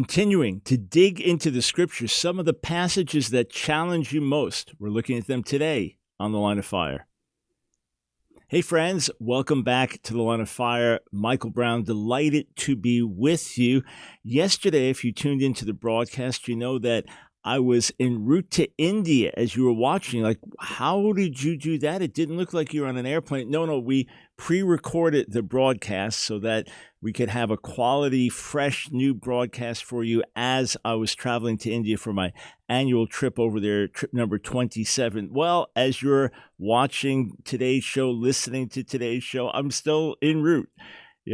Continuing to dig into the scriptures, some of the passages that challenge you most. We're looking at them today on The Line of Fire. Hey friends, welcome back to The Line of Fire. Michael Brown, delighted to be with you. Yesterday, if you tuned into the broadcast, you know that I was en route to India as you were watching. Like, how did you do that? It didn't look like you were on an airplane. No, we pre-recorded the broadcast so that we could have a quality, fresh, new broadcast for you as I was traveling to India for my annual trip over there, trip number 27. Well, as you're watching today's show, listening to today's show, I'm still en route.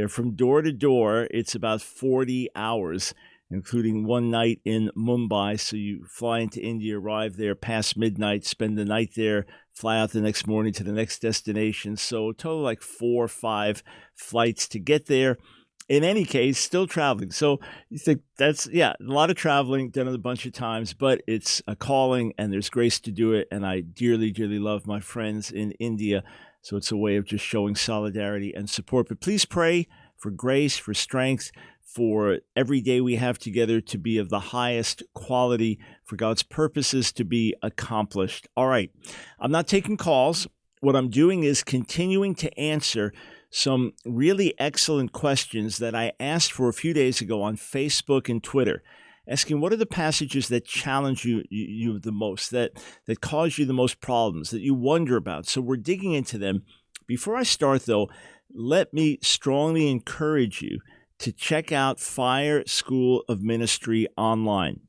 From door to door, it's about 40 hours. Including one night in Mumbai. So you fly into India, arrive there past midnight, spend the night there, fly out the next morning to the next destination. So total like 4 or 5 flights to get there. In any case, still traveling. So you think that's, a lot of traveling, done it a bunch of times, but it's a calling and there's grace to do it. And I dearly, dearly love my friends in India. So it's a way of just showing solidarity and support. But please pray for grace, for strength, for every day we have together to be of the highest quality, for God's purposes to be accomplished. All right, I'm not taking calls. What I'm doing is continuing to answer some really excellent questions that I asked for a few days ago on Facebook and Twitter, asking what are the passages that challenge you the most, that cause you the most problems, that you wonder about. So we're digging into them. Before I start, though, let me strongly encourage you to check out Fire School of Ministry online.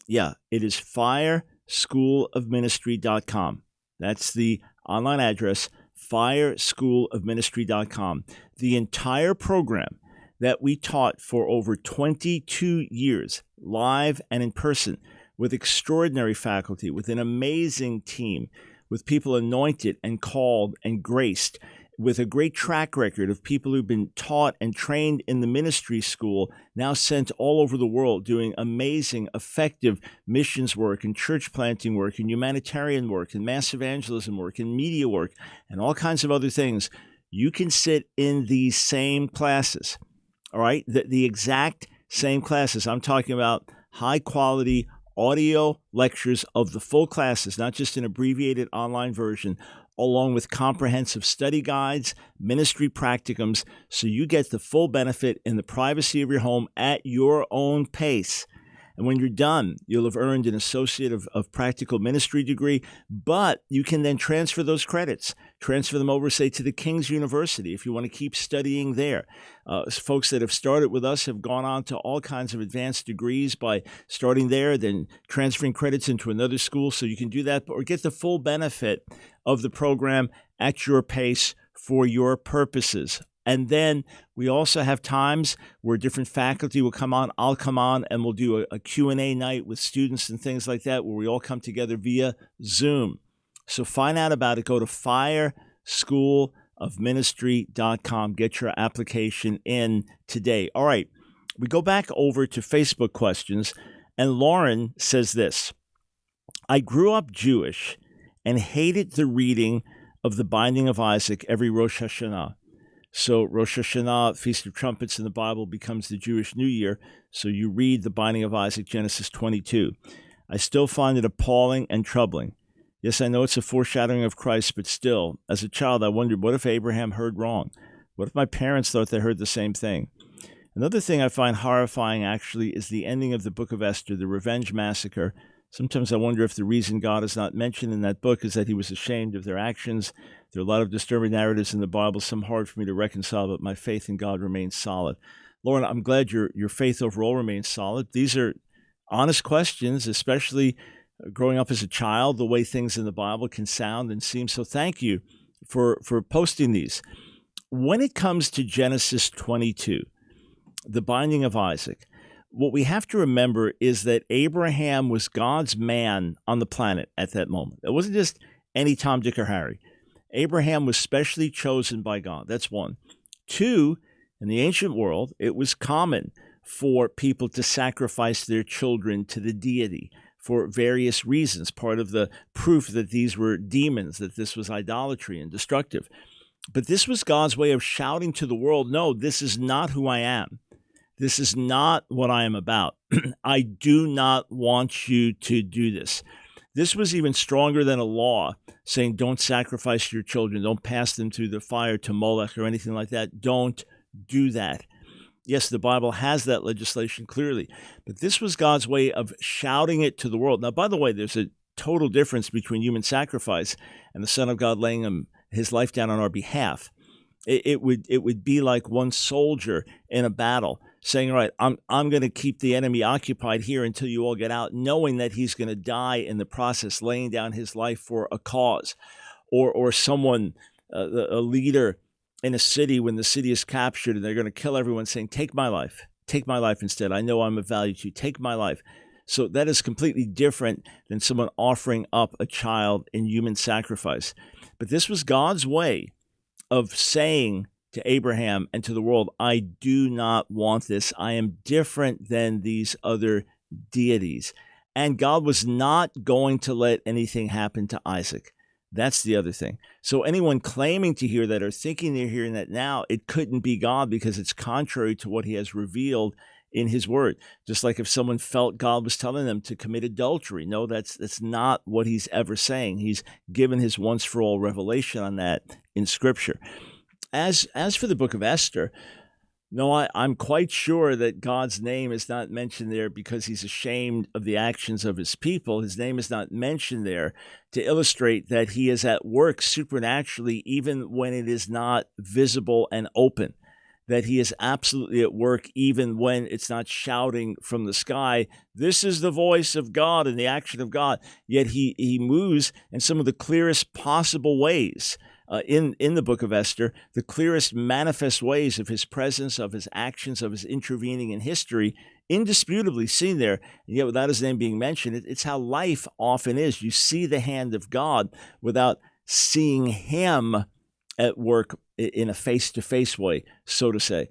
Yeah, it is fireschoolofministry.com. That's the online address, fireschoolofministry.com. The entire program that we taught for over 22 years, live and in person, with extraordinary faculty, with an amazing team, with people anointed and called and graced, with a great track record of people who've been taught and trained in the ministry school, now sent all over the world doing amazing, effective missions work and church planting work and humanitarian work and mass evangelism work and media work and all kinds of other things. You can sit in these same classes, all right? The exact same classes. I'm talking about high quality audio lectures of the full classes, not just an abbreviated online version, along with comprehensive study guides, ministry practicums, so you get the full benefit in the privacy of your home at your own pace. And when you're done, you'll have earned an Associate of Practical Ministry degree, but you can then transfer those credits, transfer them over, say, to the King's University if you want to keep studying there. Folks that have started with us have gone on to all kinds of advanced degrees by starting there, then transferring credits into another school. So you can do that or get the full benefit of the program at your pace for your purposes. And then we also have times where different faculty will come on. I'll come on and we'll do a Q&A night with students and things like that where we all come together via Zoom. So find out about it. Go to fireschoolofministry.com. Get your application in today. All right. We go back over to Facebook questions. And Lauren says this: I grew up Jewish and hated the reading of the Binding of Isaac every Rosh Hashanah. So Rosh Hashanah, Feast of Trumpets in the Bible, becomes the Jewish New Year. So you read the Binding of Isaac, Genesis 22. I still find it appalling and troubling. Yes, I know it's a foreshadowing of Christ, but still, as a child, I wondered, what if Abraham heard wrong? What if my parents thought they heard the same thing? Another thing I find horrifying, actually, is the ending of the book of Esther, the revenge massacre. Sometimes I wonder if the reason God is not mentioned in that book is that he was ashamed of their actions. There are a lot of disturbing narratives in the Bible, some hard for me to reconcile, but my faith in God remains solid. Lauren, I'm glad your faith overall remains solid. These are honest questions, especially growing up as a child, the way things in the Bible can sound and seem. So thank you for posting these. When it comes to Genesis 22, the Binding of Isaac, what we have to remember is that Abraham was God's man on the planet at that moment. It wasn't just any Tom, Dick, or Harry. Abraham was specially chosen by God. That's one. Two, in the ancient world, it was common for people to sacrifice their children to the deity for various reasons, part of the proof that these were demons, that this was idolatry and destructive. But this was God's way of shouting to the world, no, this is not who I am. This is not what I am about. I do not want you to do this. This was even stronger than a law saying don't sacrifice your children, don't pass them through the fire to Molech or anything like that. Don't do that. Yes, the Bible has that legislation clearly, but this was God's way of shouting it to the world. Now, by the way, there's a total difference between human sacrifice and the Son of God laying his life down on our behalf. It would be like one soldier in a battle saying, all right, I'm going to keep the enemy occupied here until you all get out, knowing that he's going to die in the process, laying down his life for a cause. Or someone, a leader in a city, when the city is captured and they're going to kill everyone, saying, take my life instead. I know I'm of value to you. Take my life. So that is completely different than someone offering up a child in human sacrifice. But this was God's way of saying to Abraham and to the world, I do not want this. I am different than these other deities. And God was not going to let anything happen to Isaac. That's the other thing. So anyone claiming to hear that or thinking they're hearing that now, it couldn't be God because it's contrary to what he has revealed in his word. Just like if someone felt God was telling them to commit adultery. No, that's not what he's ever saying. He's given his once for all revelation on that in Scripture. As for the book of Esther, no, I'm quite sure that God's name is not mentioned there because he's ashamed of the actions of his people. His name is not mentioned there to illustrate that he is at work supernaturally even when it is not visible and open, that he is absolutely at work even when it's not shouting from the sky. This is the voice of God and the action of God. Yet he moves in some of the clearest possible ways in the book of Esther, the clearest manifest ways of his presence, of his actions, of his intervening in history, indisputably seen there. And yet without his name being mentioned, it's how life often is. You see the hand of God without seeing him at work in a face-to-face way, so to say.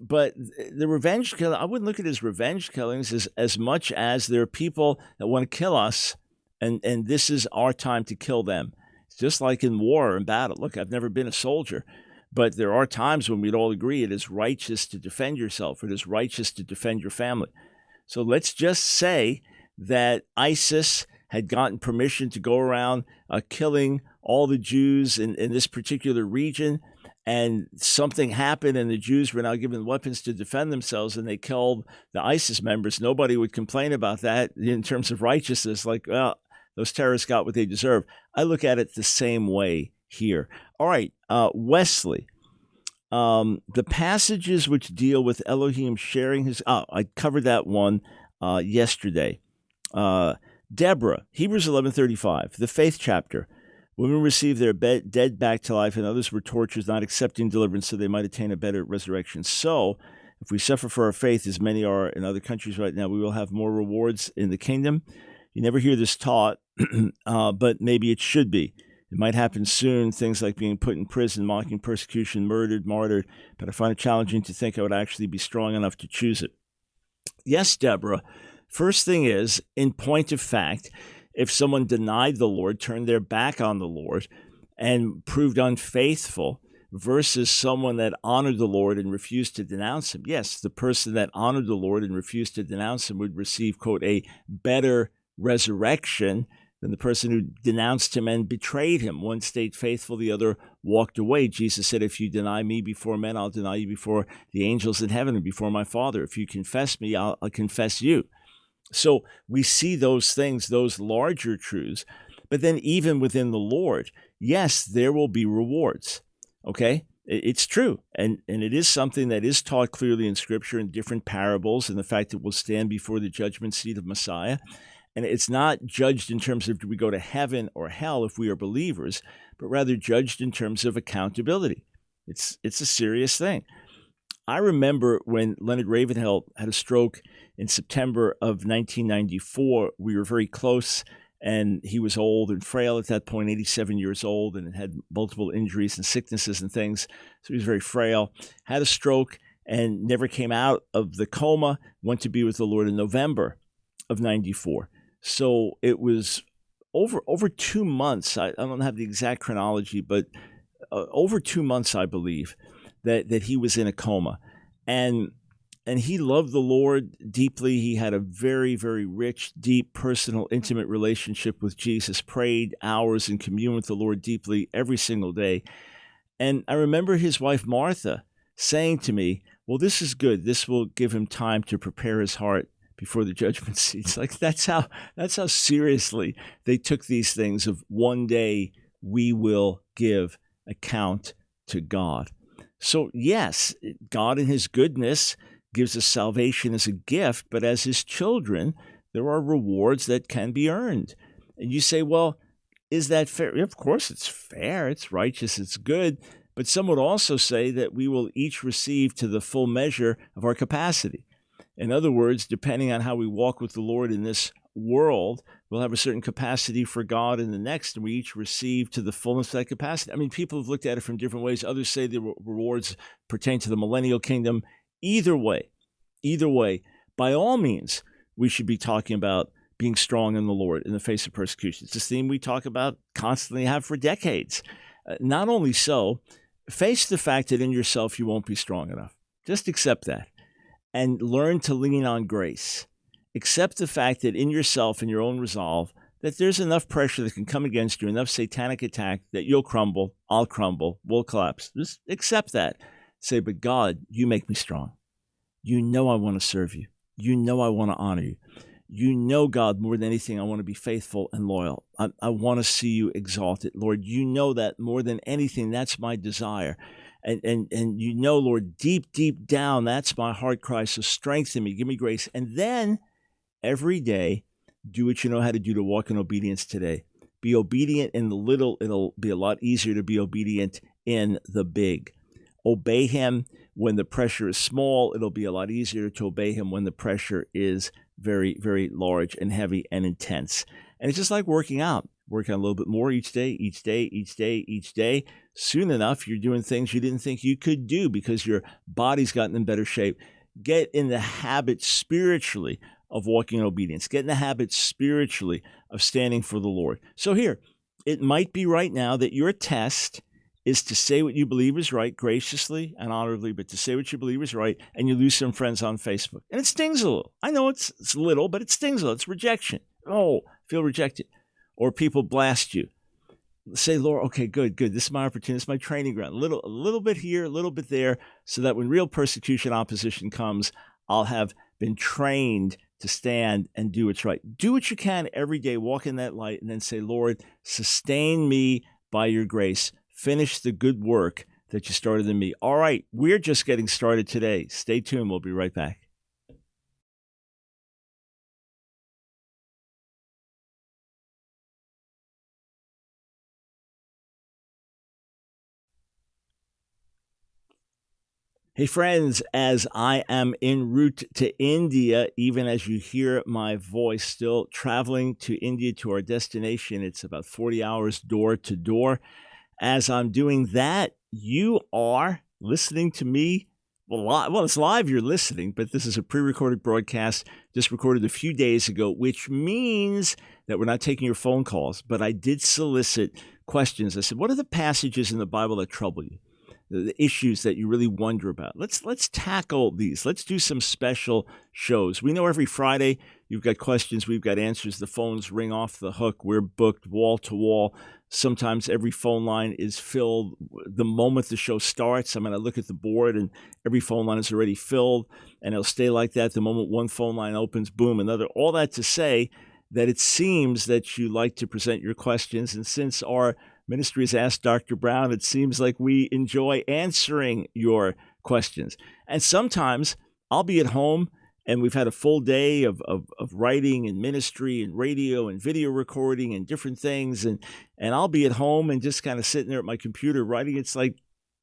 But the revenge killing, I wouldn't look at it as revenge killings as much as there are people that want to kill us, and this is our time to kill them. It's just like in war and battle. Look, I've never been a soldier, but there are times when we'd all agree it is righteous to defend yourself. It is righteous to defend your family. So let's just say that ISIS had gotten permission to go around killing all the Jews in this particular region, and something happened and the Jews were now given weapons to defend themselves and they killed the ISIS members. Nobody would complain about that in terms of righteousness, like, well, those terrorists got what they deserve. I look at it the same way here. All right, Wesley, the passages which deal with Elohim sharing his, I covered that one yesterday. Deborah, Hebrews 11:35, the faith chapter. Women received their dead back to life, and others were tortured, not accepting deliverance, so they might attain a better resurrection. So, if we suffer for our faith, as many are in other countries right now, we will have more rewards in the kingdom. You never hear this taught, but maybe it should be. It might happen soon, things like being put in prison, mocking, persecution, murdered, martyred, but I find it challenging to think I would actually be strong enough to choose it. Yes, Deborah. First thing is, in point of fact, if someone denied the Lord, turned their back on the Lord, and proved unfaithful, versus someone that honored the Lord and refused to denounce him, yes, the person that honored the Lord and refused to denounce him would receive, quote, a better resurrection than the person who denounced him and betrayed him. One stayed faithful, the other walked away. Jesus said, if you deny me before men, I'll deny you before the angels in heaven and before my Father. If you confess me, I'll confess you. So we see those things, those larger truths. But then even within the Lord, yes, there will be rewards. Okay? It's true. And it is something that is taught clearly in Scripture in different parables, and the fact that we'll stand before the judgment seat of Messiah. And it's not judged in terms of do we go to heaven or hell if we are believers, but rather judged in terms of accountability. It's a serious thing. I remember when Leonard Ravenhill had a stroke in September of 1994. We were very close, and he was old and frail at that point, 87 years old, and had multiple injuries and sicknesses and things. So he was very frail, had a stroke, and never came out of the coma, went to be with the Lord in November of 94. So it was over 2 months. I don't have the exact chronology, but over 2 months, I believe, that he was in a coma. And And he loved the Lord deeply. He had a very, very rich, deep, personal, intimate relationship with Jesus, prayed hours and communed with the Lord deeply every single day. And I remember his wife, Martha, saying to me, well, this is good. This will give him time to prepare his heart before the judgment seat. It's like that's how seriously they took these things of one day we will give account to God. So yes, God in his goodness gives us salvation as a gift, but as his children, there are rewards that can be earned. And you say, well, is that fair? Of course it's fair, it's righteous, it's good. But some would also say that we will each receive to the full measure of our capacity. In other words, depending on how we walk with the Lord in this world, we'll have a certain capacity for God in the next, and we each receive to the fullness of that capacity. I mean, people have looked at it from different ways. Others say the rewards pertain to the millennial kingdom. Either way, by all means, we should be talking about being strong in the Lord in the face of persecution. It's a theme we talk about constantly, have for decades. Not only so, face the fact that in yourself you won't be strong enough. Just accept that and learn to lean on grace. Accept the fact that in yourself and your own resolve that there's enough pressure that can come against you, enough satanic attack that you'll crumble, I'll crumble, we'll collapse. Just accept that. Say, but God, you make me strong. You know I want to serve you. You know I want to honor you. You know, God, more than anything, I want to be faithful and loyal. I want to see you exalted. Lord, you know that more than anything, that's my desire. And you know, Lord, deep, deep down, that's my heart cry. So strengthen me, give me grace. And then every day, do what you know how to do to walk in obedience today. Be obedient in the little. It'll be a lot easier to be obedient in the big. Obey him when the pressure is small. It'll be a lot easier to obey him when the pressure is very, very large and heavy and intense. And it's just like working out. Working on a little bit more each day. Soon enough, you're doing things you didn't think you could do because your body's gotten in better shape. Get in the habit spiritually of walking in obedience. Get in the habit spiritually of standing for the Lord. So here, it might be right now that your test is to say what you believe is right, graciously and honorably, but to say what you believe is right, and you lose some friends on Facebook. And it stings a little. I know it's little, but it stings a little. It's rejection. Oh, feel rejected. Or people blast you. Say, Lord, okay, good. This is my opportunity. This is my training ground. A little bit here, a little bit there, so that when real persecution, opposition comes, I'll have been trained to stand and do what's right. Do what you can every day. Walk in that light, and then say, Lord, sustain me by your grace. Finish the good work that you started in me. All right, we're just getting started today. Stay tuned. We'll be right back. Hey friends, as I am en route to India, even as you hear my voice, still traveling to India to our destination, it's about 40 hours door to door. As I'm doing that, you are listening to me. Well, it's live, you're listening, but this is a pre-recorded broadcast just recorded a few days ago, which means that we're not taking your phone calls, but I did solicit questions. I said, what are the passages in the Bible that trouble you? The issues that you really wonder about. Let's tackle these. Let's do some special shows. We know every Friday you've got questions, we've got answers. The phones ring off the hook. We're booked wall to wall. Sometimes every phone line is filled the moment the show starts. I look at the board and every phone line is already filled, and it'll stay like that. The moment one phone line opens, boom, another. All that to say that it seems that you like to present your questions, and since our ministry has asked Dr. Brown, it seems like we enjoy answering your questions. And sometimes I'll be at home and we've had a full day of writing and ministry and radio and video recording and different things. And I'll be at home and just kind of sitting there at my computer writing. It's like,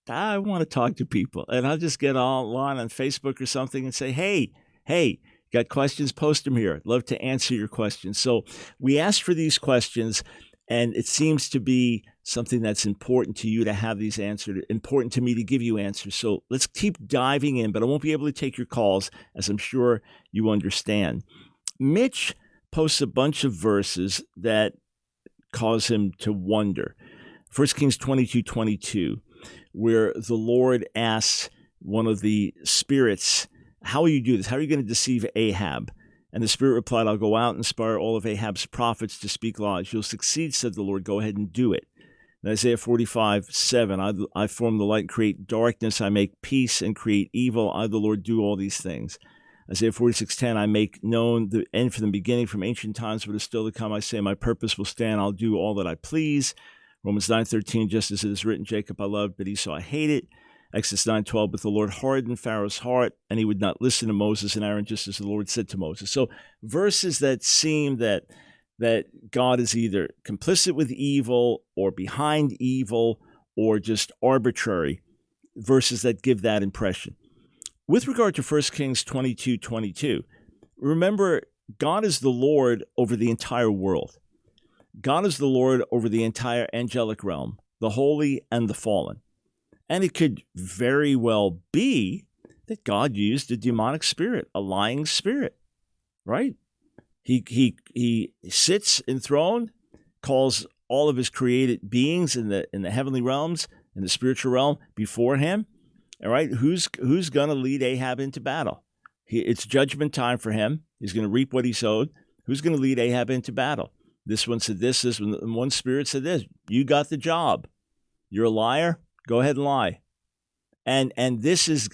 I want to talk to people. And I'll just get online on Facebook or something and say, hey, got questions? Post them here. I'd love to answer your questions. So we asked for these questions, and it seems to be something that's important to you to have these answered, important to me to give you answers. So let's keep diving in, but I won't be able to take your calls, as I'm sure you understand. Mitch posts a bunch of verses that cause him to wonder. 1 Kings 22:22, where the Lord asks one of the spirits how will you do this? How are you going to deceive Ahab? And the Spirit replied, I'll go out and inspire all of Ahab's prophets to speak lies. You'll succeed, said the Lord. Go ahead and do it. In Isaiah 45:7, I form the light and create darkness. I make peace and create evil. I, the Lord, do all these things. Isaiah 46:10, I make known the end from the beginning, from ancient times, what is still to come. I say, my purpose will stand. I'll do all that I please. Romans 9:13, just as it is written, Jacob I loved, but Esau I hated. Exodus 9:12, but the Lord hardened Pharaoh's heart, and he would not listen to Moses and Aaron, just as the Lord said to Moses. So verses that seem that God is either complicit with evil or behind evil or just arbitrary, verses that give that impression. With regard to 1 Kings 22:22, remember, God is the Lord over the entire world. God is the Lord over the entire angelic realm, the holy and the fallen. And it could very well be that God used a demonic spirit, a lying spirit, right? He sits enthroned, calls all of his created beings in the heavenly realms, in the spiritual realm before him. All right, who's going to lead Ahab into battle? It's judgment time for him. He's going to reap what he sowed. Who's going to lead Ahab into battle? This one said this one spirit said this. You got the job. You're a liar. Go ahead and lie. And this is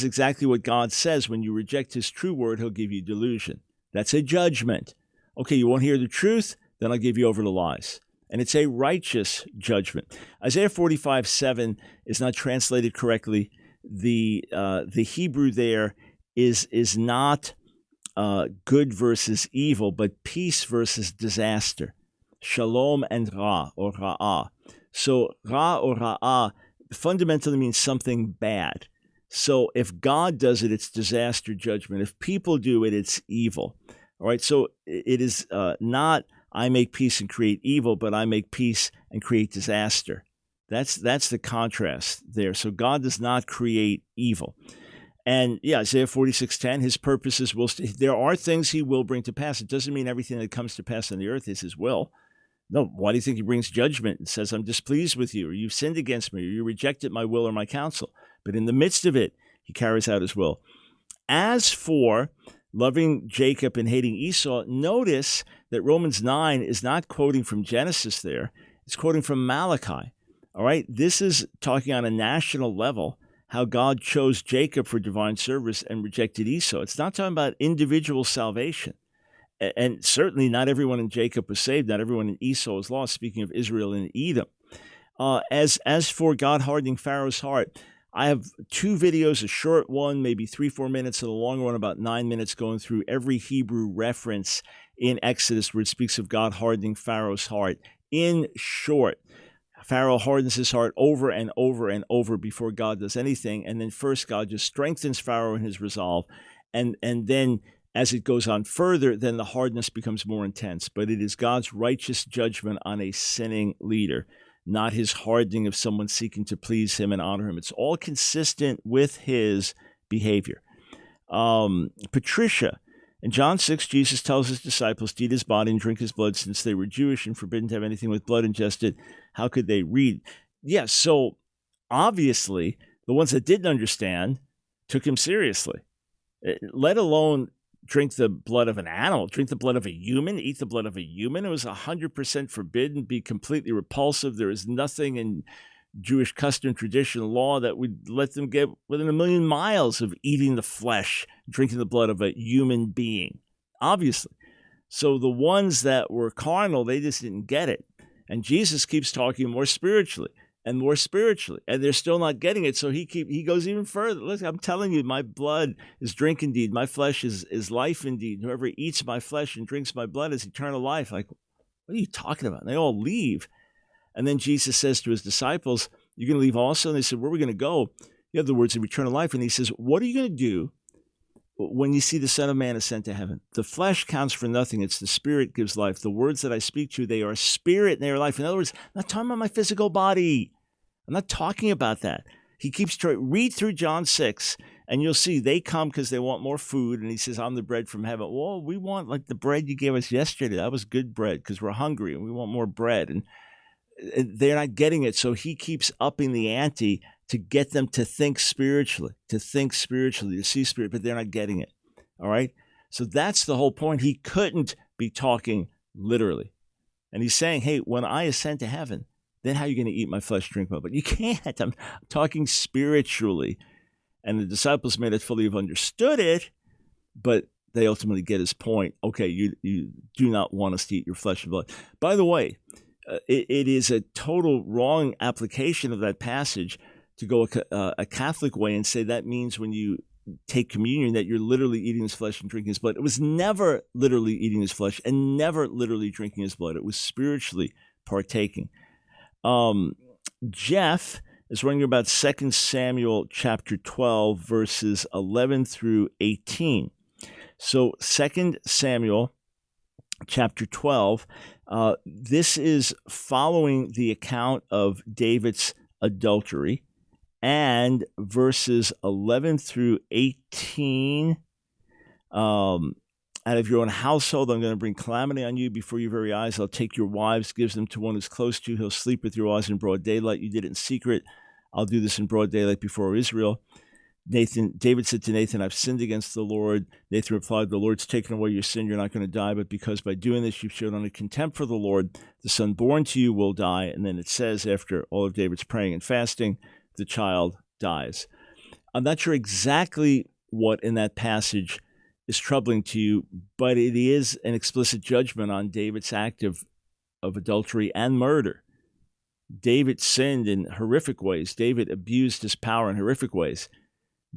exactly what God says. When you reject his true word, he'll give you delusion. That's a judgment. Okay, you won't hear the truth, then I'll give you over to lies. And it's a righteous judgment. Isaiah 45:7 is not translated correctly. The Hebrew there is not good versus evil, but peace versus disaster. Shalom and Ra, or Ra'ah. So Ra or Ra'ah fundamentally means something bad. So if God does it, it's disaster judgment. If people do it, it's evil. All right, so it is not I make peace and create evil, but I make peace and create disaster. That's the contrast there. So God does not create evil. And yeah, Isaiah 46:10, his purposes there are things he will bring to pass. It doesn't mean everything that comes to pass on the earth is his will. No, why do you think he brings judgment and says, I'm displeased with you, or you've sinned against me, or you rejected my will or my counsel? But in the midst of it, he carries out his will. As for loving Jacob and hating Esau, notice that Romans 9 is not quoting from Genesis there. It's quoting from Malachi. All right, this is talking on a national level, how God chose Jacob for divine service and rejected Esau. It's not talking about individual salvation. And certainly not everyone in Jacob was saved. Not everyone in Esau was lost, speaking of Israel and Edom. As for God hardening Pharaoh's heart, I have two videos, a short one, maybe 3-4 minutes, and a long one, about 9 minutes, going through every Hebrew reference in Exodus where it speaks of God hardening Pharaoh's heart. In short, Pharaoh hardens his heart over and over and over before God does anything. And then first God just strengthens Pharaoh in his resolve. And then as it goes on further, then the hardness becomes more intense. But it is God's righteous judgment on a sinning leader, not his hardening of someone seeking to please him and honor him. It's all consistent with his behavior. Patricia, in John 6, Jesus tells his disciples to eat his body and drink his blood since they were Jewish and forbidden to have anything with blood ingested. How could they read? Yes, so obviously the ones that didn't understand took him seriously, let alone drink the blood of an animal, drink the blood of a human, eat the blood of a human. It was 100% forbidden, be completely repulsive. There is nothing in Jewish custom, tradition, law that would let them get within 1,000,000 miles of eating the flesh, drinking the blood of a human being, obviously. So the ones that were carnal, they just didn't get it. And Jesus keeps talking more spiritually and more spiritually, and they're still not getting it. So he goes even further. Look, I'm telling you, my blood is drink indeed. My flesh is life indeed. Whoever eats my flesh and drinks my blood is eternal life. Like, what are you talking about? And they all leave. And then Jesus says to his disciples, you're going to leave also? And they said, where are we going to go? You have the words of eternal life. And he says, what are you going to do when you see the Son of Man ascend to heaven? The flesh counts for nothing. It's the Spirit gives life. The words that I speak to you, they are spirit and they are life. In other words, I'm not talking about my physical body. I'm not talking about that. He keeps trying. Read through John 6, and you'll see they come because they want more food. And he says, I'm the bread from heaven. Well, we want like the bread you gave us yesterday. That was good bread because we're hungry and we want more bread. And they're not getting it. So he keeps upping the ante to get them to think spiritually, to see spirit, but they're not getting it. All right? So that's the whole point. He couldn't be talking literally. And he's saying, hey, when I ascend to heaven, then how are you going to eat my flesh, drink my blood? You can't. I'm talking spiritually. And the disciples may not fully have understood it, but they ultimately get his point. Okay, you do not want us to eat your flesh and blood. By the way, it is a total wrong application of that passage to go a Catholic way and say that means when you take communion that you're literally eating his flesh and drinking his blood. It was never literally eating his flesh and never literally drinking his blood. It was spiritually partaking. Jeff is wondering about 2 Samuel chapter 12, verses 11 through 18. So 2 Samuel chapter 12, this is following the account of David's adultery, and verses 11 through 18, out of your own household, I'm going to bring calamity on you before your very eyes. I'll take your wives, gives them to one who's close to you. He'll sleep with your wives in broad daylight. You did it in secret. I'll do this in broad daylight before Israel. David said to Nathan, I've sinned against the Lord. Nathan replied, the Lord's taken away your sin. You're not going to die, but because by doing this you've shown only contempt for the Lord, the son born to you will die. And then it says, after all of David's praying and fasting, the child dies. I'm not sure exactly what in that passage is troubling to you, but it is an explicit judgment on David's act of adultery and murder. David sinned in horrific ways. David abused his power in horrific ways.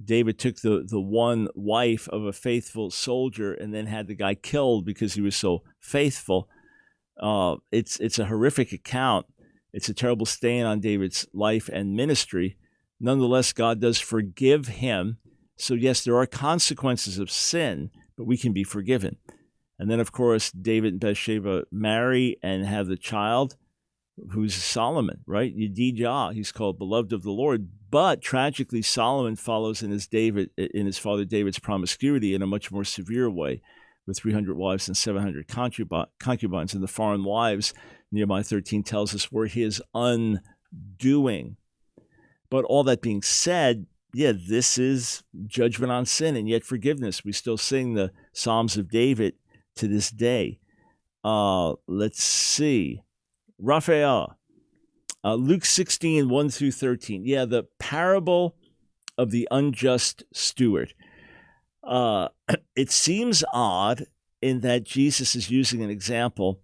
David took the one wife of a faithful soldier and then had the guy killed because he was so faithful. It's a horrific account. It's a terrible stain on David's life and ministry. Nonetheless, God does forgive him. So yes, there are consequences of sin, but we can be forgiven. And then, of course, David and Bathsheba marry and have the child, who's Solomon, right? Yedidah, he's called beloved of the Lord. But tragically, Solomon follows in his father David's promiscuity in a much more severe way, with 300 wives and 700 concubines. And the foreign wives, Nehemiah 13 tells us, were his undoing. But all that being said, yeah, this is judgment on sin and yet forgiveness. We still sing the Psalms of David to this day. Let's see. Raphael, Luke 16, 1 through 13. Yeah, the parable of the unjust steward. It seems odd in that Jesus is using an example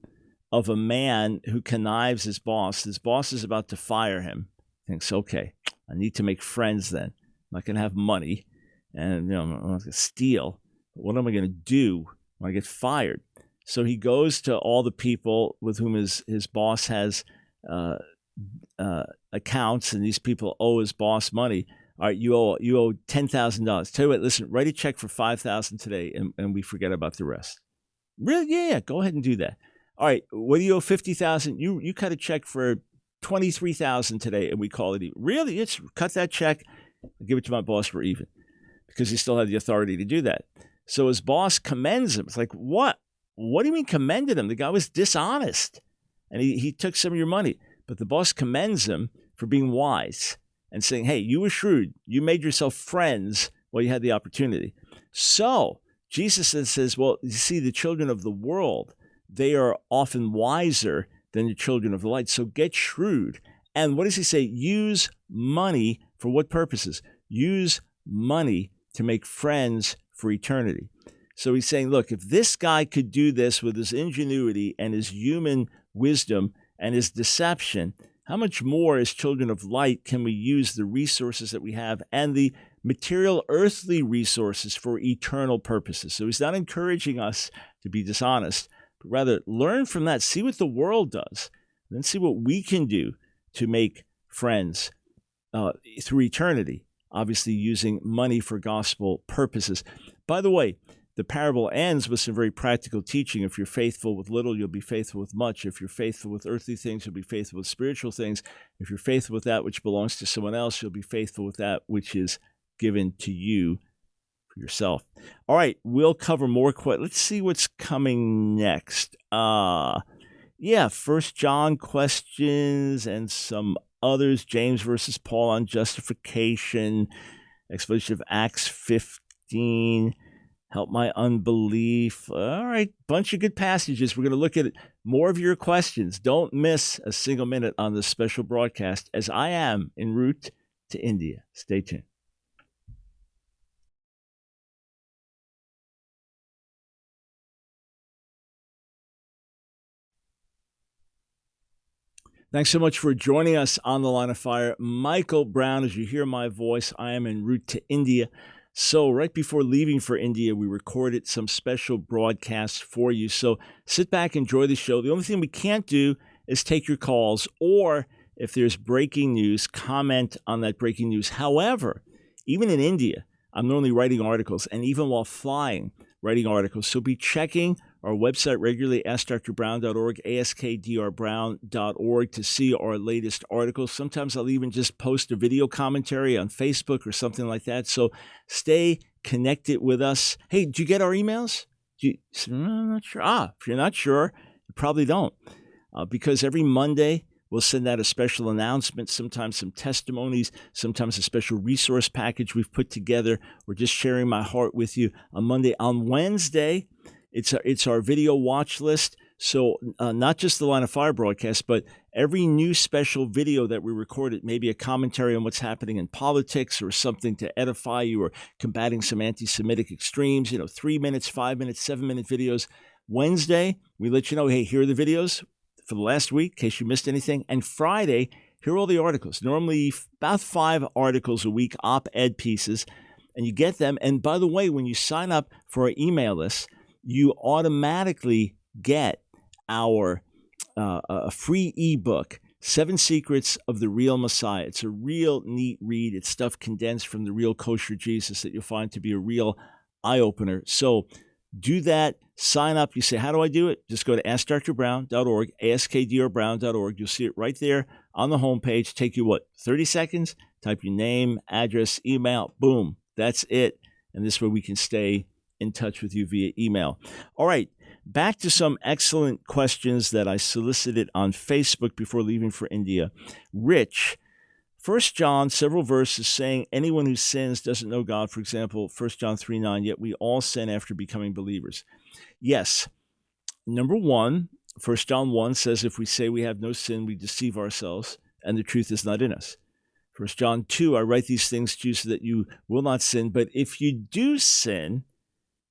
of a man who connives his boss. His boss is about to fire him. Thinks, okay, I need to make friends then. I'm not going to have money, and I'm not going to steal. But what am I going to do when I get fired? So he goes to all the people with whom his boss has accounts, and these people owe his boss money. All right, you owe $10,000. Tell you what, listen, write a check for $5,000 today, and we forget about the rest. Really? Yeah, go ahead and do that. All right, what do you owe $50,000? You cut a check for $23,000 today, and we call it even. Really? It's cut that check, give it to my boss, we're even, because he still had the authority to do that. So his boss commends him. It's like, what? What do you mean commended him? The guy was dishonest, and he took some of your money. But the boss commends him for being wise and saying, hey, you were shrewd. You made yourself friends while you had the opportunity. So Jesus then says, well, you see, the children of the world, they are often wiser than the children of the light. So get shrewd. And what does he say? Use money for what purposes? Use money to make friends for eternity. So he's saying, look, if this guy could do this with his ingenuity and his human wisdom and his deception, how much more as children of light can we use the resources that we have and the material earthly resources for eternal purposes? So he's not encouraging us to be dishonest, but rather learn from that, see what the world does, then see what we can do to make friends through eternity, obviously using money for gospel purposes. By the way, the parable ends with some very practical teaching. If you're faithful with little, you'll be faithful with much. If you're faithful with earthly things, you'll be faithful with spiritual things. If you're faithful with that which belongs to someone else, you'll be faithful with that which is given to you for yourself. All right, we'll cover more. Let's see what's coming next. 1 John questions and some others. James versus Paul on justification, explanation of Acts 15, help my unbelief. All right, bunch of good passages. We're going to look at more of your questions. Don't miss a single minute on this special broadcast as I am en route to India. Stay tuned. Thanks so much for joining us on The Line of Fire. Michael Brown, as you hear my voice, I am en route to India. So right before leaving for India, we recorded some special broadcasts for you. So sit back, enjoy the show. The only thing we can't do is take your calls, or if there's breaking news, comment on that breaking news. However, even in India, I'm normally writing articles, and even while flying, writing articles. So be checking our website regularly, askdrbrown.org, askdrbrown.org, to see our latest articles. Sometimes I'll even just post a video commentary on Facebook or something like that. So stay connected with us. Hey, did you get our emails? I'm not sure. If you're not sure, you probably don't. Because every Monday, we'll send out a special announcement, sometimes some testimonies, sometimes a special resource package we've put together. We're just sharing my heart with you on Monday. On Wednesday, it's our video watch list. So not just the Line of Fire broadcast, but every new special video that we recorded, maybe a commentary on what's happening in politics or something to edify you or combating some anti-Semitic extremes, 3 minutes, 5 minutes, 7-minute videos. Wednesday, we let you know, hey, here are the videos for the last week, in case you missed anything. And Friday, here are all the articles. Normally about 5 articles a week, op-ed pieces, and you get them. And by the way, when you sign up for our email list, you automatically get our a free ebook, 7 Secrets of the Real Messiah. It's a real neat read. It's stuff condensed from the real kosher Jesus that you'll find to be a real eye-opener. So do that. Sign up. You say, how do I do it? Just go to askdrbrown.org, askdrbrown.org. You'll see it right there on the homepage. Take you, 30 seconds? Type your name, address, email. Boom. That's it. And this way we can stay in touch with you via email. All right, back to some excellent questions that I solicited on Facebook before leaving for India. Rich, 1 John, several verses saying anyone who sins doesn't know God. For example, 1 John 3:9, yet we all sin after becoming believers. Yes. Number 1, 1 John 1 says if we say we have no sin, we deceive ourselves and the truth is not in us. 1 John 2, I write these things to you so that you will not sin. But if you do sin,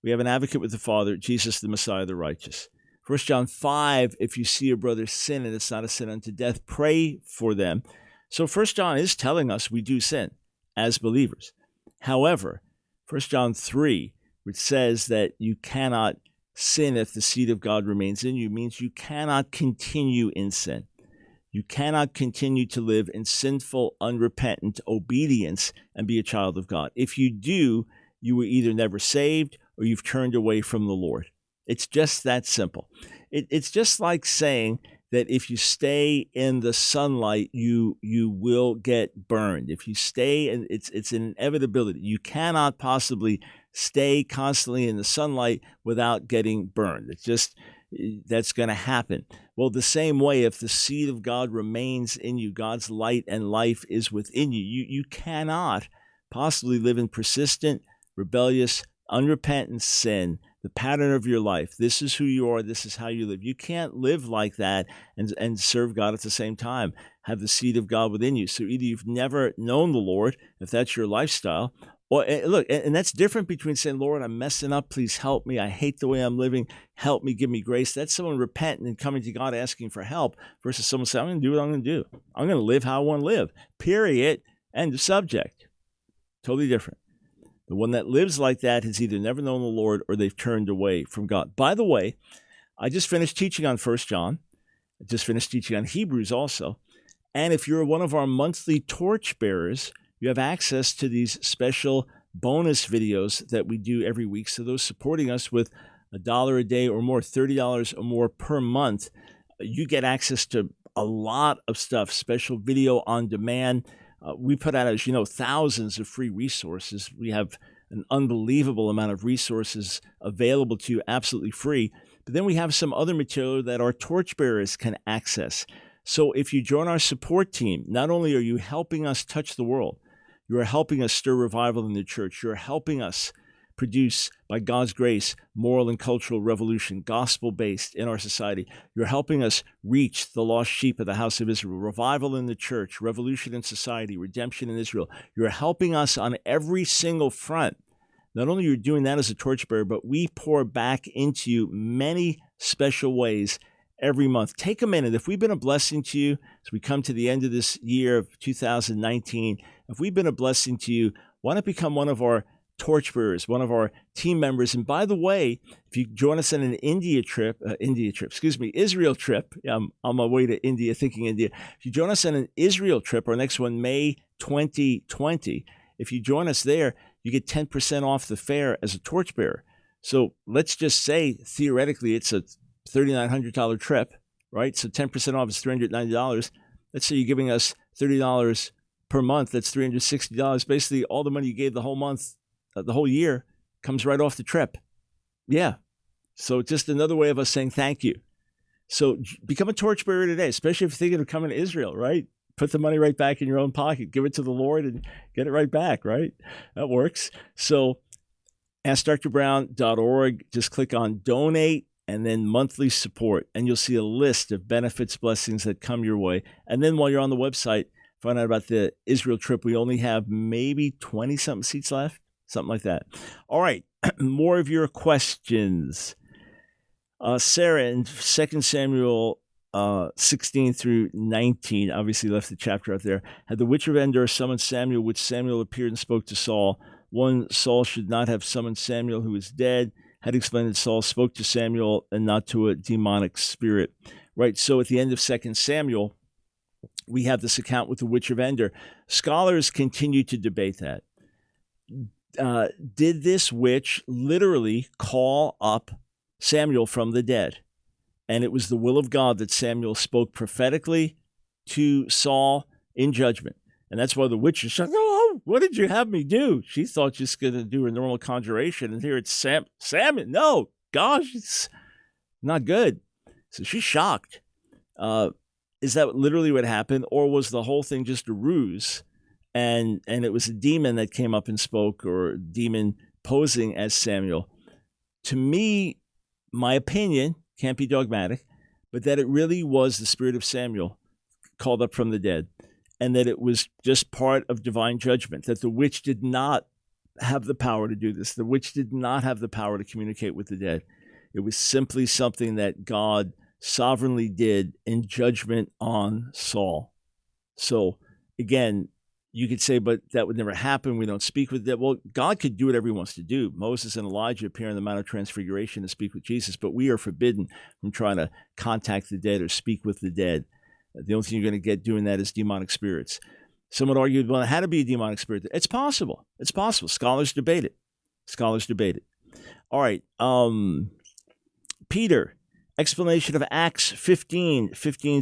we have an advocate with the Father, Jesus the Messiah, the righteous. 1 John 5, if you see a brother sin and it's not a sin unto death, pray for them. So 1 John is telling us we do sin as believers. However, 1 John 3, which says that you cannot sin if the seed of God remains in you, means you cannot continue in sin. You cannot continue to live in sinful, unrepentant obedience and be a child of God. If you do, you were either never saved or you've turned away from the Lord. It's just that simple. It's just like saying that if you stay in the sunlight, you will get burned. If you stay, and it's an inevitability. You cannot possibly stay constantly in the sunlight without getting burned. It's just, that's going to happen. Well, the same way, if the seed of God remains in you, God's light and life is within you, you cannot possibly live in persistent, rebellious, unrepentant sin, the pattern of your life. This is who you are. This is how you live. You can't live like that and serve God at the same time, have the seed of God within you. So either you've never known the Lord, if that's your lifestyle, or look, and that's different between saying, Lord, I'm messing up. Please help me. I hate the way I'm living. Help me. Give me grace. That's someone repenting and coming to God asking for help versus someone saying, I'm going to do what I'm going to do. I'm going to live how I want to live. Period. End of subject. Totally different. The one that lives like that has either never known the Lord or they've turned away from God. By the way, I just finished teaching on 1 John. I just finished teaching on Hebrews also. And if you're one of our monthly torchbearers, you have access to these special bonus videos that we do every week. So those supporting us with $1 a day or more, $30 or more per month, you get access to a lot of stuff, special video on demand. We put out, as you know, thousands of free resources. We have an unbelievable amount of resources available to you absolutely free. But then we have some other material that our torchbearers can access. So if you join our support team, not only are you helping us touch the world, you are helping us stir revival in the church. You're helping us produce, by God's grace, moral and cultural revolution, gospel-based in our society. You're helping us reach the lost sheep of the house of Israel, revival in the church, revolution in society, redemption in Israel. You're helping us on every single front. Not only are you doing that as a torchbearer, but we pour back into you many special ways every month. Take a minute. If we've been a blessing to you as we come to the end of this year of 2019, if we've been a blessing to you, why not become one of our torchbearers, one of our team members? And by the way, if you join us on an Israel trip, I'm on my way to India, thinking India. If you join us on an Israel trip, our next one, May 2020, if you join us there, you get 10% off the fare as a torchbearer. So let's just say, theoretically, it's a $3,900 trip, right? So 10% off is $390. Let's say you're giving us $30 per month. That's $360. Basically, all the money you gave the whole month, the whole year, comes right off the trip. Yeah. So just another way of us saying thank you. So become a torchbearer today, especially if you're thinking of coming to Israel, right? Put the money right back in your own pocket. Give it to the Lord and get it right back, right? That works. So AskDrBrown.org. Just click on donate and then monthly support, and you'll see a list of benefits, blessings that come your way. And then while you're on the website, find out about the Israel trip. We only have maybe 20-something seats left, something like that. All right, more of your questions. Sarah, in 2 Samuel 16 through 19, obviously left the chapter out there. Had the witch of Endor summoned Samuel, which Samuel appeared and spoke to Saul. One, Saul should not have summoned Samuel, who is dead. Had explained that Saul spoke to Samuel and not to a demonic spirit. Right, so at the end of 2 Samuel, we have this account with the witch of Endor. Scholars continue to debate that. Did this witch literally call up Samuel from the dead? And it was the will of God that Samuel spoke prophetically to Saul in judgment. And that's why the witch is like, oh, what did you have me do? She thought she's going to do a normal conjuration. And here it's Samuel. No, gosh, it's not good. So she's shocked. Is that literally what happened? Or was the whole thing just a ruse? And it was a demon that came up and spoke, or a demon posing as Samuel. To me, my opinion, can't be dogmatic, but that it really was the spirit of Samuel called up from the dead, and that it was just part of divine judgment, that the witch did not have the power to do this. The witch did not have the power to communicate with the dead. It was simply something that God sovereignly did in judgment on Saul. So again, you could say, but that would never happen. We don't speak with that. Well, God could do whatever he wants to do. Moses and Elijah appear in the Mount of Transfiguration to speak with Jesus, but we are forbidden from trying to contact the dead or speak with the dead. The only thing you're going to get doing that is demonic spirits. Some would argue, well, it had to be a demonic spirit. It's possible. It's possible. Scholars debate it. All right. Peter, explanation of Acts 15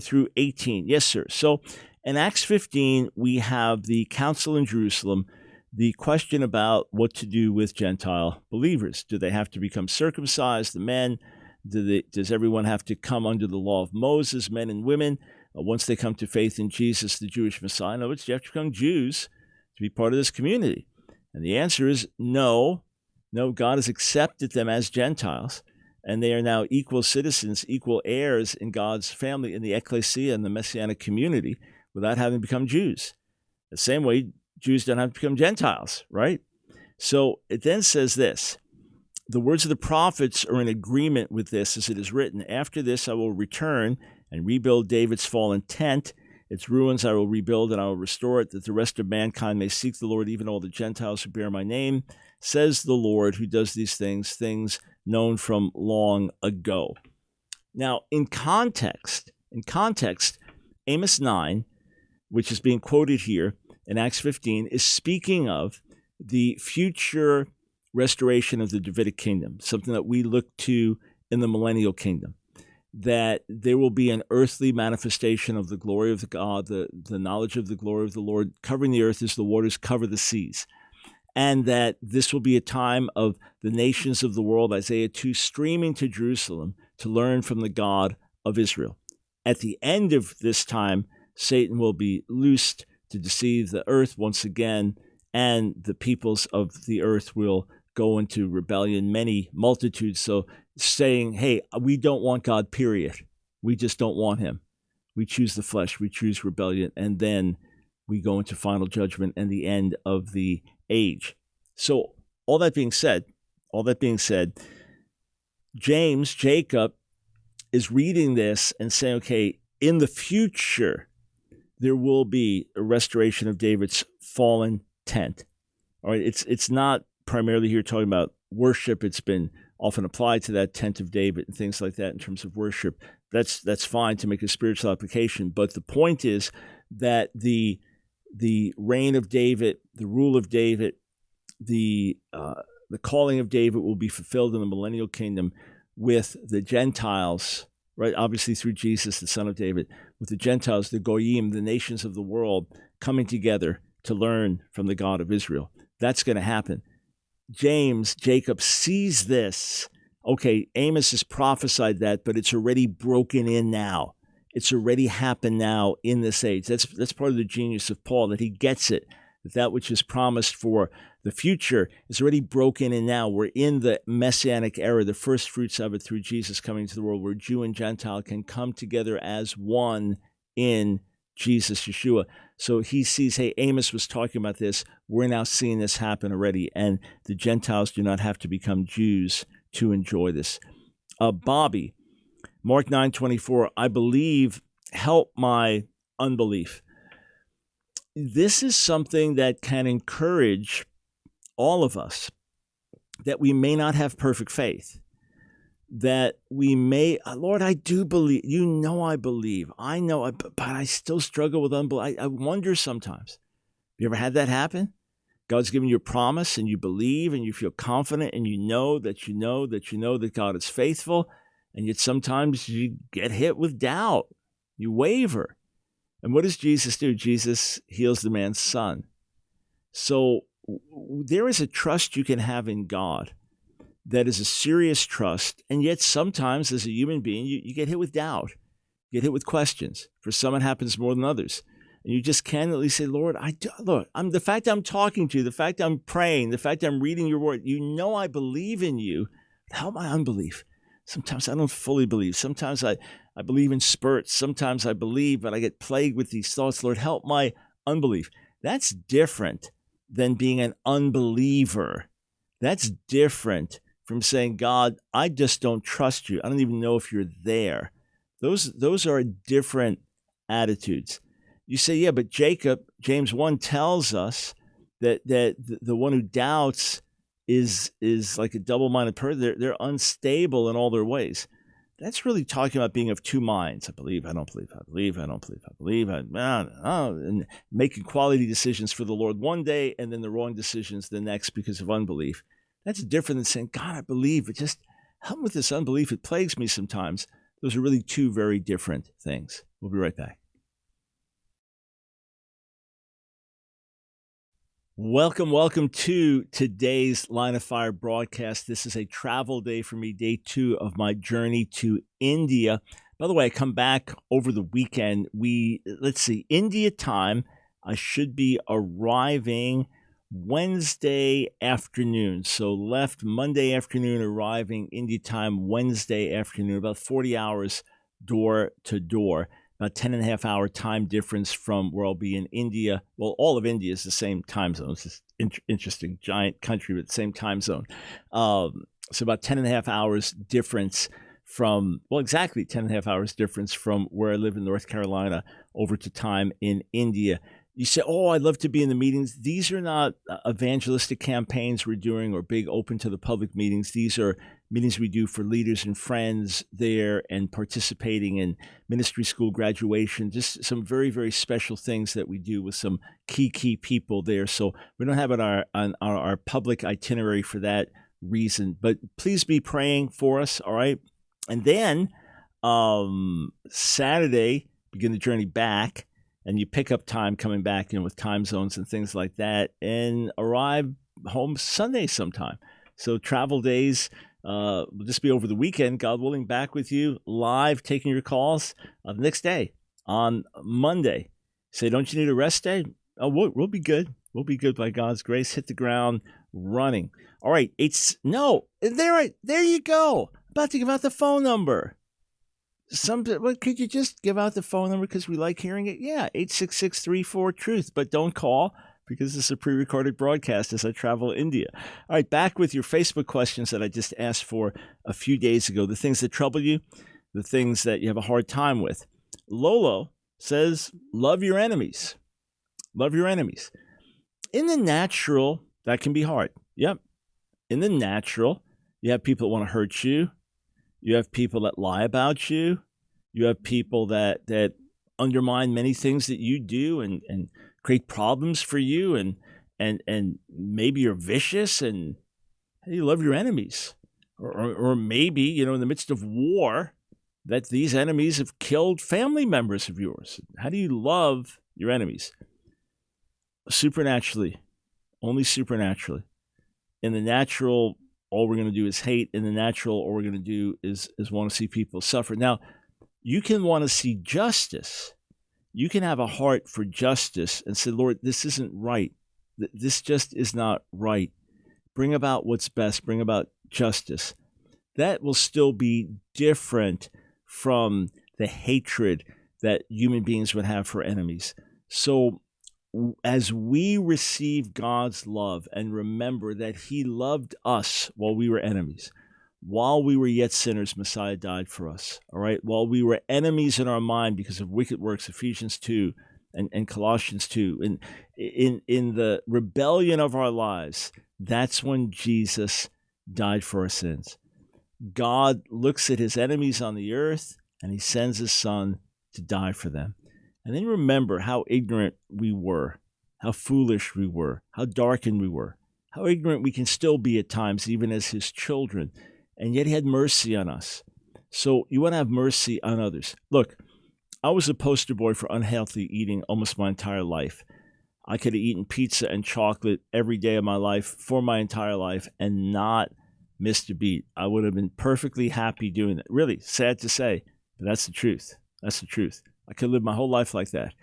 through 18. Yes, sir. So in Acts 15, we have the council in Jerusalem, the question about what to do with Gentile believers. Do they have to become circumcised, the men? Does everyone have to come under the law of Moses, men and women, once they come to faith in Jesus, the Jewish Messiah? In other words, you have to become Jews to be part of this community. And the answer is no. No, God has accepted them as Gentiles, and they are now equal citizens, equal heirs in God's family, in the ecclesia and the Messianic community, without having become Jews. The same way Jews don't have to become Gentiles, right? So it then says this: the words of the prophets are in agreement with this, as it is written, after this I will return and rebuild David's fallen tent. Its ruins I will rebuild, and I will restore it, that the rest of mankind may seek the Lord, even all the Gentiles who bear my name, says the Lord, who does these things known from long ago. Now, in context, Amos 9, which is being quoted here in Acts 15, is speaking of the future restoration of the Davidic kingdom, something that we look to in the millennial kingdom, that there will be an earthly manifestation of the glory of God, the knowledge of the glory of the Lord, covering the earth as the waters cover the seas, and that this will be a time of the nations of the world, Isaiah 2, streaming to Jerusalem to learn from the God of Israel. At the end of this time, Satan will be loosed to deceive the earth once again, and the peoples of the earth will go into rebellion, many multitudes. So saying, hey, we don't want God, period. We just don't want him. We choose the flesh, we choose rebellion, and then we go into final judgment and the end of the age. So all that being said, Jacob is reading this and saying, okay, in the future, there will be a restoration of David's fallen tent. All right, it's not primarily here talking about worship. It's been often applied to that tent of David and things like that in terms of worship. That's fine to make a spiritual application. But the point is that the reign of David, the rule of David, the calling of David will be fulfilled in the millennial kingdom with the Gentiles, right? Obviously through Jesus, the son of David, with the Gentiles, the Goyim, the nations of the world, coming together to learn from the God of Israel. That's going to happen. Jacob sees this. Okay, Amos has prophesied that, but it's already broken in now. It's already happened now in this age. That's part of the genius of Paul, that he gets it, that which is promised for the future is already broken in now. We're in the Messianic era, the first fruits of it through Jesus coming to the world, where Jew and Gentile can come together as one in Jesus, Yeshua. So he sees, hey, Amos was talking about this. We're now seeing this happen already, and the Gentiles do not have to become Jews to enjoy this. Bobby, Mark 9:24, I believe, help my unbelief. This is something that can encourage all of us, that we may not have perfect faith, that we may, Lord, I do believe, I believe, I know, but I still struggle with unbelief. I wonder sometimes. You ever had that happen? God's given you a promise and you believe and you feel confident and you know that God is faithful, and yet sometimes you get hit with doubt. You waver. And what does Jesus do? Jesus heals the man's son. So there is a trust you can have in God that is a serious trust, and yet sometimes as a human being, you get hit with doubt, you get hit with questions. For some, it happens more than others. And you just candidly say, Lord, the fact I'm talking to you, the fact I'm praying, the fact I'm reading your word, I believe in you. Help my unbelief. Sometimes I don't fully believe. Sometimes I believe in spurts. Sometimes I believe, but I get plagued with these thoughts. Lord, help my unbelief. That's different than being an unbeliever. That's different from saying, God, I just don't trust you. I don't even know if you're there. Those are different attitudes. You say, yeah, but James 1 tells us that the one who doubts is like a double-minded person. They're unstable in all their ways. That's really talking about being of two minds. I believe, I don't believe, I believe, I don't believe, I believe, and making quality decisions for the Lord one day and then the wrong decisions the next because of unbelief. That's different than saying, God, I believe, but just help me with this unbelief. It plagues me sometimes. Those are really two very different things. We'll be right back. Welcome to today's Line of Fire broadcast. This is a travel day for me, day 2 of my journey to India. By the way, I come back over the weekend. India time, I should be arriving Wednesday afternoon. So left Monday afternoon, arriving India time Wednesday afternoon, about 40 hours door to door. About 10.5-hour time difference from where I'll be in India. Well, all of India is the same time zone. It's this interesting, giant country with the same time zone. So about 10.5 hours difference exactly 10.5 hours difference from where I live in North Carolina over to time in India. You say, I'd love to be in the meetings. These are not evangelistic campaigns we're doing or big open to the public meetings. These are meetings we do for leaders and friends there and participating in ministry school graduation, just some very, very special things that we do with some key people there. So we don't have it on our public itinerary for that reason, but please be praying for us, all right? And then Saturday, begin the journey back, and you pick up time coming back with time zones and things like that, and arrive home Sunday sometime. So travel days, We'll just be over the weekend, God willing, back with you live, taking your calls the next day on Monday. Say, don't you need a rest day? Oh, we'll be good. We'll be good by God's grace. Hit the ground running. All right. There you go. About to give out the phone number. Could you just give out the phone number because we like hearing it? Yeah, 866-34-TRUTH. But don't call because this is a pre-recorded broadcast as I travel India. All right, back with your Facebook questions that I just asked for a few days ago. The things that trouble you, the things that you have a hard time with. Lolo says, love your enemies. Love your enemies. In the natural, that can be hard. Yep. In the natural, you have people that want to hurt you. You have people that lie about you. You have people that undermine many things that you do and create problems for you. And maybe you're vicious and you love your enemies. Or maybe, in the midst of war, that these enemies have killed family members of yours. How do you love your enemies? Supernaturally. Only supernaturally. In the natural, all we're going to do is hate. In the natural, all we're going to do is want to see people suffer. Now, you can want to see justice. You can have a heart for justice and say, Lord, this isn't right. This just is not right. Bring about what's best. Bring about justice. That will still be different from the hatred that human beings would have for enemies. So as we receive God's love and remember that he loved us while we were enemies, while we were yet sinners, Messiah died for us, all right? While we were enemies in our mind because of wicked works, Ephesians 2 and Colossians 2, and in the rebellion of our lives, that's when Jesus died for our sins. God looks at his enemies on the earth and he sends his son to die for them. And then remember how ignorant we were, how foolish we were, how darkened we were, how ignorant we can still be at times, even as his children. And yet he had mercy on us. So you want to have mercy on others. Look, I was a poster boy for unhealthy eating almost my entire life. I could have eaten pizza and chocolate every day of my life for my entire life and not missed a beat. I would have been perfectly happy doing that. Really, sad to say, but that's the truth. That's the truth. I could live my whole life like that.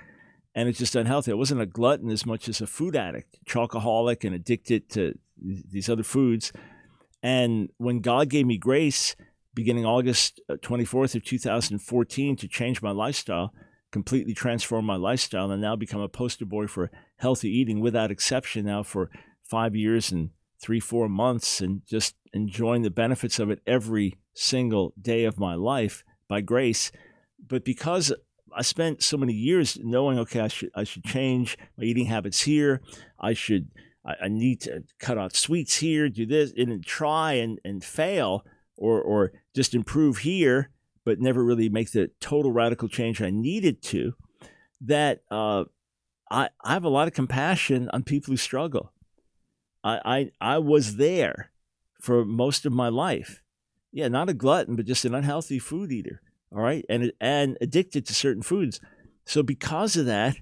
And it's just unhealthy. I wasn't a glutton as much as a food addict, chocoholic and addicted to these other foods. And when God gave me grace, beginning August 24th of 2014, to change my lifestyle, completely transform my lifestyle, and now become a poster boy for healthy eating without exception now for 5 years and 3-4 months, and just enjoying the benefits of it every single day of my life by grace. But because I spent so many years knowing, okay, I should change my eating habits here. I need to cut out sweets here, do this, and try and fail or just improve here, but never really make the total radical change I needed to, that I have a lot of compassion on people who struggle. I was there for most of my life. Yeah, not a glutton, but just an unhealthy food eater. All right, and addicted to certain foods. So because of that,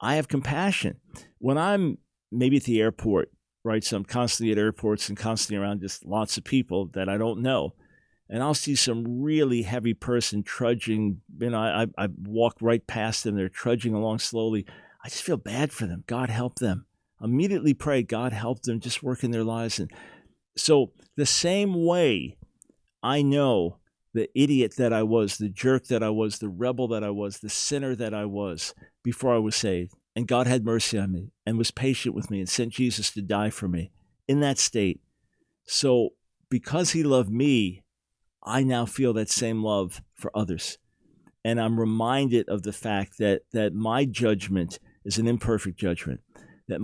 I have compassion. When I'm maybe at the airport, right? So I'm constantly at airports and constantly around just lots of people that I don't know. And I'll see some really heavy person trudging. I walk right past them. They're trudging along slowly. I just feel bad for them. God help them. Immediately pray, God help them, just work in their lives. And so the same way I know the idiot that I was, the jerk that I was, the rebel that I was, the sinner that I was before I was saved. And God had mercy on me and was patient with me and sent Jesus to die for me in that state. So because he loved me, I now feel that same love for others. And I'm reminded of the fact that my judgment is an imperfect judgment. That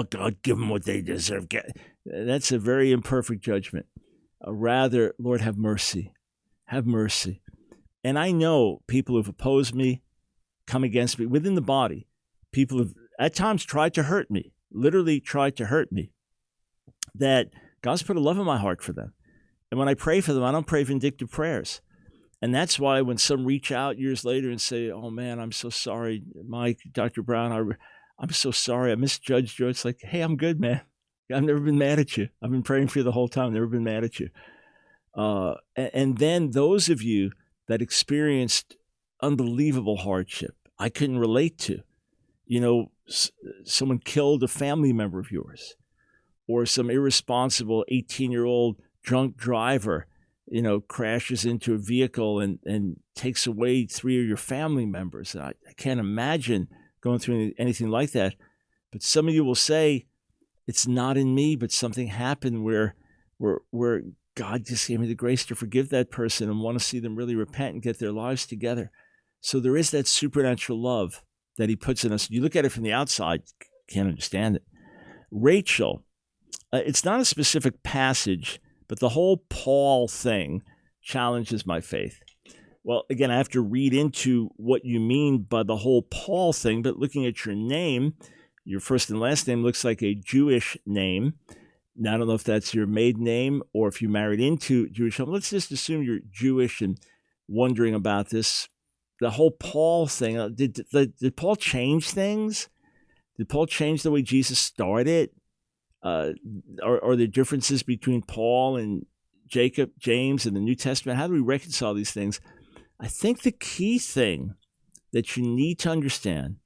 God, give them what they deserve. That's a very imperfect judgment. Rather, Lord, have mercy. Have mercy. And I know people who've opposed me, come against me within the body. People have at times tried to hurt me, literally tried to hurt me. That God's put a love in my heart for them. And when I pray for them, I don't pray vindictive prayers. And that's why when some reach out years later and say, oh man, I'm so sorry, Mike, Dr. Brown, I'm so sorry, I misjudged you. It's like, hey, I'm good, man. I've never been mad at you. I've been praying for you the whole time, never been mad at you. And then those of you that experienced unbelievable hardship, I couldn't relate to. Someone killed a family member of yours, or some irresponsible 18-year-old drunk driver, crashes into a vehicle and takes away 3 of your family members. I can't imagine going through anything like that. But some of you will say, it's not in me, but something happened where God just gave me the grace to forgive that person and want to see them really repent and get their lives together. So there is that supernatural love that he puts in us. You look at it from the outside, can't understand it. Rachel, it's not a specific passage, but the whole Paul thing challenges my faith. Well, again, I have to read into what you mean by the whole Paul thing, but looking at your name, your first and last name looks like a Jewish name. Now, I don't know if that's your maiden name or if you married into Jewish home. Let's just assume you're Jewish and wondering about this. The whole Paul thing, did Paul change things? Did Paul change the way Jesus started? Are there differences between Paul and Jacob, James, and the New Testament? How do we reconcile these things? I think the key thing that you need to understand,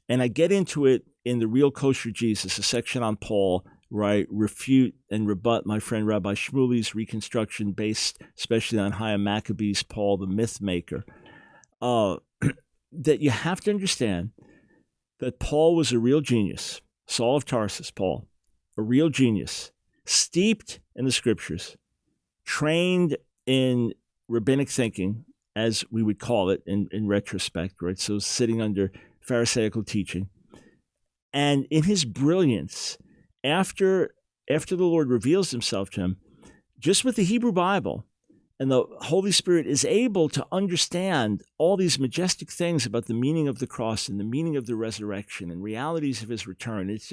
and I get into it in the Real Kosher Jesus, a section on Paul, where I refute and rebut my friend Rabbi Shmuley's reconstruction based especially on Chaim Maccabee's Paul the Myth Maker, that you have to understand that Paul was a real genius. Saul of Tarsus, Paul, a real genius, steeped in the scriptures, trained in rabbinic thinking, as we would call it in retrospect, right? So sitting under Pharisaical teaching. And in his brilliance, after the Lord reveals himself to him, just with the Hebrew Bible, and the Holy Spirit is able to understand all these majestic things about the meaning of the cross and the meaning of the resurrection and realities of his return. It's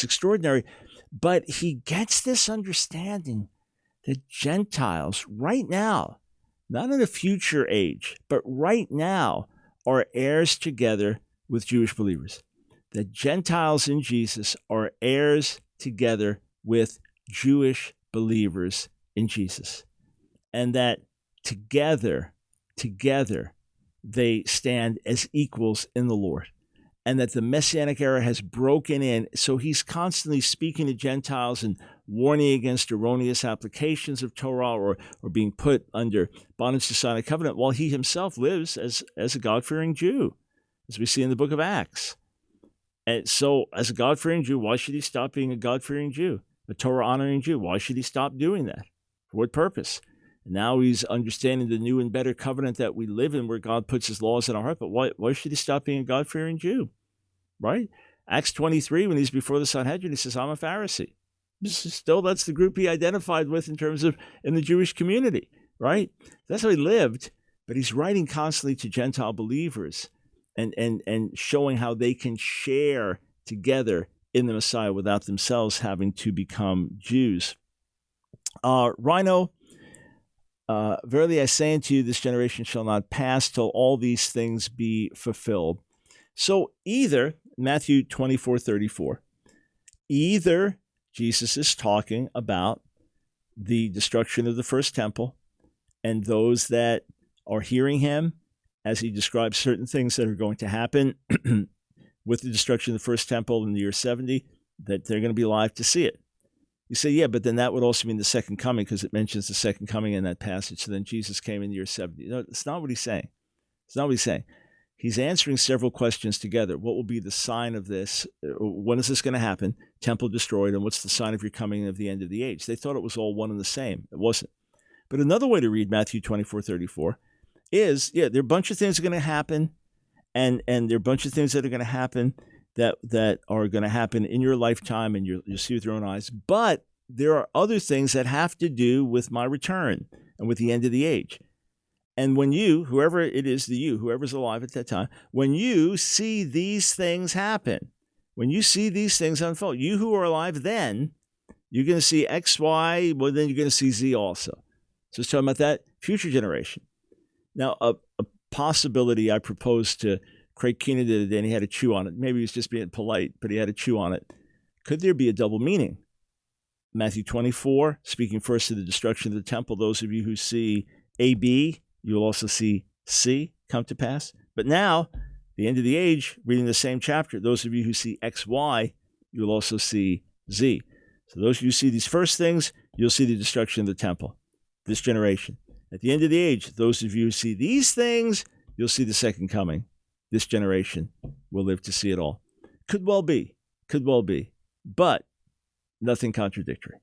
extraordinary. But he gets this understanding that Gentiles right now, not in a future age, but right now, are heirs together with Jewish believers. That Gentiles in Jesus are heirs together with Jewish believers in Jesus. And that together, they stand as equals in the Lord. And that the Messianic era has broken in. So he's constantly speaking to Gentiles and warning against erroneous applications of Torah or being put under bondage to Sinai covenant, while he himself lives as a God-fearing Jew, as we see in the book of Acts. And so as a God-fearing Jew, why should he stop being a God-fearing Jew? A Torah-honoring Jew, why should he stop doing that? For what purpose? Now he's understanding the new and better covenant that we live in, where God puts his laws in our heart. But why should he stop being a God-fearing Jew? Right? Acts 23, when he's before the Sanhedrin, he says, I'm a Pharisee. That's the group he identified with in terms of in the Jewish community, right? That's how he lived. But he's writing constantly to Gentile believers and showing how they can share together in the Messiah without themselves having to become Jews. Rhino, verily I say unto you, this generation shall not pass till all these things be fulfilled. So either, Matthew 24:34, either Jesus is talking about the destruction of the first temple and those that are hearing him as he describes certain things that are going to happen with the destruction of the first temple in the year 70, that they're going to be alive to see it. You say, yeah, but then that would also mean the second coming, because it mentions the second coming in that passage. So then Jesus came in the year 70. No, that's not what he's saying. It's not what he's saying. He's answering several questions together. What will be the sign of this? When is this going to happen? Temple destroyed, and what's the sign of your coming of the end of the age? They thought it was all one and the same. It wasn't. But another way to read Matthew 24:34 is, there are a bunch of things that are going to happen, and there are a bunch of things that are going to happen that are going to happen in your lifetime, and you'll see with your own eyes. But there are other things that have to do with my return and with the end of the age. And when you, whoever it is, whoever's alive at that time, when you see these things happen, when you see these things unfold, you who are alive then, you're going to see X, Y, well, then you're going to see Z also. So it's talking about that future generation. Now, a possibility I proposed to Craig Keenan the other day, and he had to chew on it. Maybe he was just being polite, but he had to chew on it. Could there be a double meaning? Matthew 24, speaking first to the destruction of the temple. Those of you who see AB, you'll also see C come to pass. But now, the end of the age, reading the same chapter, those of you who see XY, you'll also see Z. So those of you who see these first things, you'll see the destruction of the temple, this generation. At the end of the age, those of you who see these things, you'll see the second coming. This generation will live to see it all. Could well be, but nothing contradictory.